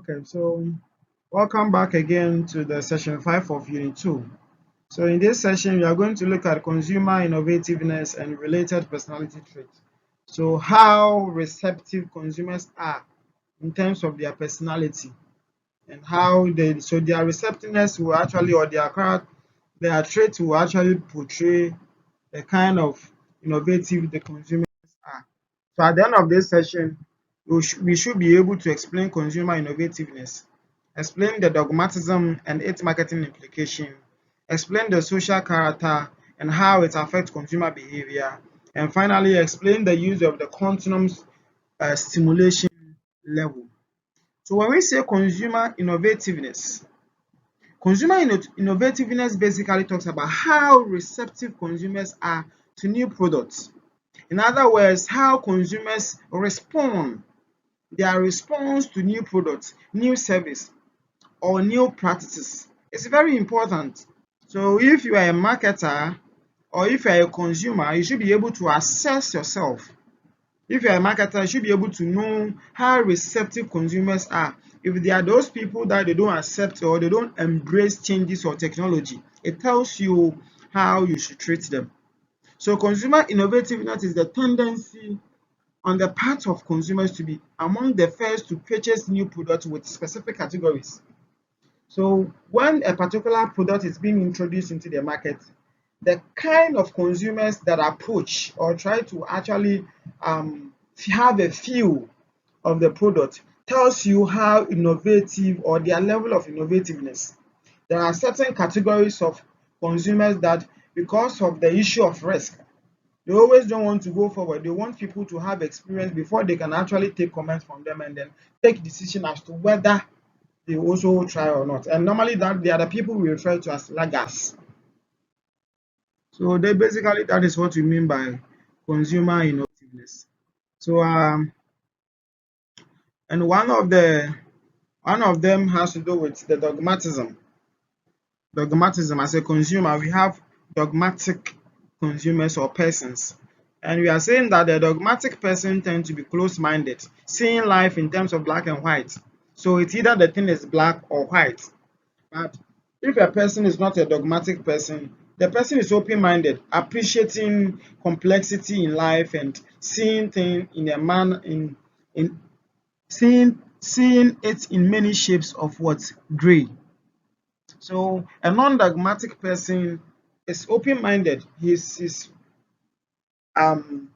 Okay, so welcome back again to the session 5 of Unit 2. So in this session, we are going to look at consumer innovativeness and related personality traits. So how receptive consumers are in terms of their personality and how their receptiveness will actually or their traits will actually portray the kind of innovative the consumers are. So at the end of this session, we should be able to explain consumer innovativeness, explain the dogmatism and its marketing implication, explain the social character and how it affects consumer behavior, and finally explain the use of the continuum stimulation level. So when we say consumer innovativeness basically talks about how receptive consumers are to new products. In other words, how consumers respond, their response to new products, new service, or new practices is very important. So if you are a marketer or if you are a consumer, you should be able to assess yourself. If you are a marketer, you should be able to know how receptive consumers are. If they are those people that they don't accept or they don't embrace changes or technology, it tells you how you should treat them. So consumer innovativeness is the tendency on the part of consumers to be among the first to purchase new products with specific categories. So when a particular product is being introduced into the market, the kind of consumers that approach or try to actually have a feel of the product tells you how innovative or their level of innovativeness. There are certain categories of consumers that, because of the issue of risk, they always don't want to go forward. They want people to have experience before they can actually take comments from them and then take decision as to whether they also try or not. And normally that they are the people we refer to as laggards. So they basically that is what we mean by consumer innovativeness. So and one of them has to do with the dogmatism. Dogmatism as a consumer, we have dogmatic consumers or persons. And we are saying that the dogmatic person tends to be close-minded, seeing life in terms of black and white. So it's either the thing is black or white. But if a person is not a dogmatic person, the person is open-minded, appreciating complexity in life and seeing things in a man in seeing it in many shapes of what gray. So a non-dogmatic person is open-minded. Um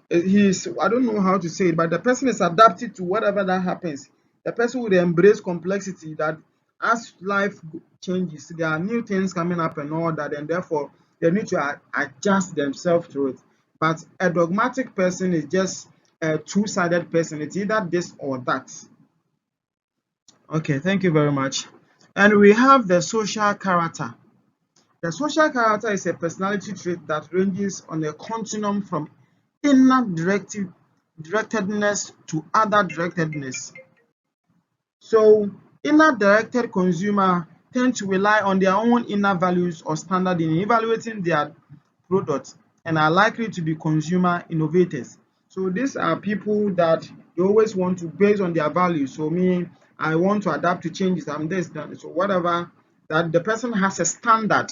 he's I don't know how to say it, but the person is adapted to whatever that happens. The person would embrace complexity that as life changes, there are new things coming up and all that, and therefore they need to adjust themselves to it. But a dogmatic person is just a two-sided person. It's either this or that. Okay, thank you very much. And we have the social character. The social character is a personality trait that ranges on a continuum from inner directedness to other directedness. So, inner directed consumer tend to rely on their own inner values or standard in evaluating their products and are likely to be consumer innovators. So these are people that they always want to base on their values. So me, I want to adapt to changes. I'm this, that. So whatever that the person has a standard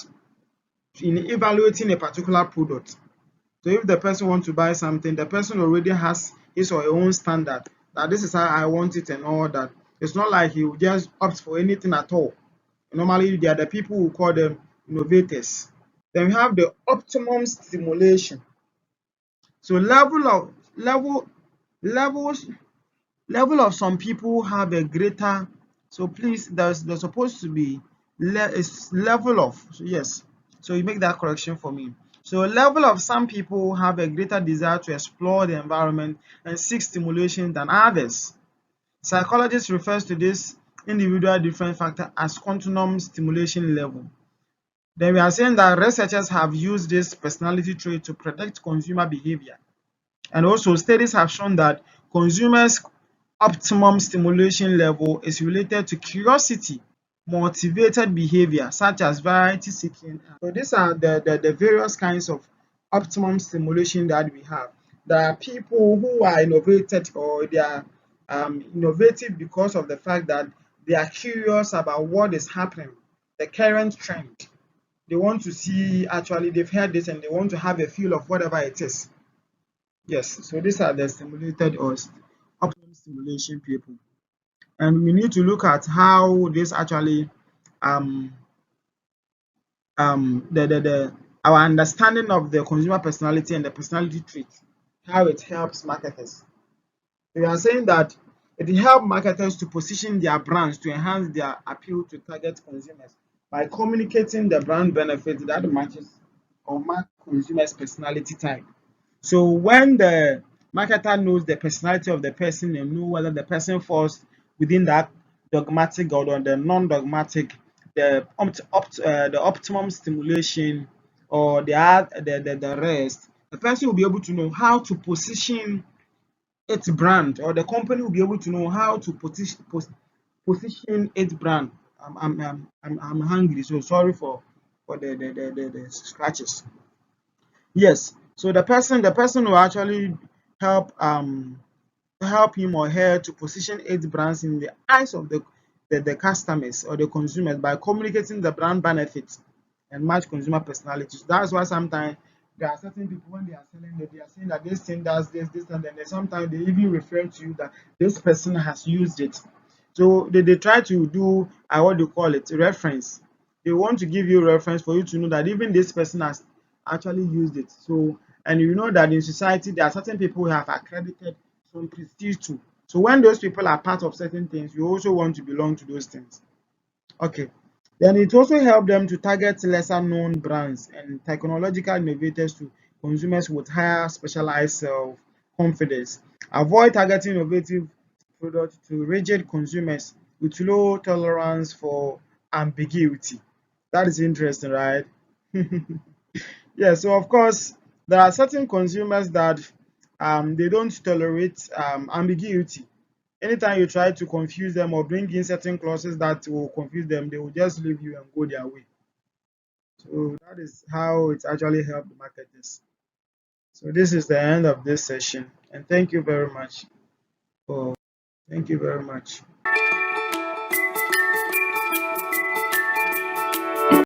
in evaluating a particular product. So if the person wants to buy something, the person already has his or her own standard that this is how I want it and all that. It's not like he will just opt for anything at all. Normally, they are the people who call them innovators. Then we have the optimum stimulation. So levels level of some people have a greater. So please, there's supposed to be level of. So yes. So you make that correction for me. So level of some people have a greater desire to explore the environment and seek stimulation than others. Psychologists refers to this individual different factor as continuum stimulation level. Then we are saying that researchers have used this personality trait to predict consumer behavior. And also studies have shown that consumers' optimum stimulation level is related to curiosity, motivated behavior such as variety seeking. So these are the various kinds of optimum stimulation that we have. There are people who are innovated or they are innovative because of the fact that They are curious about what is happening, the current trend. They want to see, actually, they've heard this and they want to have a feel of whatever it is. Yes, so these are the stimulated or optimum stimulation people. And we need to look at how this actually um the our understanding of the consumer personality and the personality traits, how it helps marketers. We are saying that it helps marketers to position their brands to enhance their appeal to target consumers by communicating the brand benefits that matches or match consumers' personality type. So when the marketer knows the personality of the person and know whether the person falls within that dogmatic or the non-dogmatic, the optimum stimulation or the rest, the person will be able to know how to position its brand, or the company will be able to know how to position its brand. I'm hungry, so sorry for the scratches. Yes, so the person will actually help help him or her to position its brands in the eyes of the customers or the consumers by communicating the brand benefits and match consumer personalities. That's why sometimes there are certain people when they are selling it, they are saying that this thing does this, and then sometimes they even refer to you that this person has used it. So they try to do what they call it reference. They want to give you reference for you to know that even this person has actually used it. So, and you know that in society there are certain people who have accredited some prestige too. So when those people are part of certain things, you also want to belong to those things. Okay. Then it also helps them to target lesser known brands and technological innovators to consumers with higher specialized self confidence. Avoid targeting innovative products to rigid consumers with low tolerance for ambiguity. That is interesting, right? Yeah, so of course, there are certain consumers that they don't tolerate ambiguity. Anytime you try to confuse them or bring in certain clauses that will confuse them, they will just leave you and go their way. So that is how it actually helped the marketers. So this is the end of this session, and thank you very much. For thank you very much.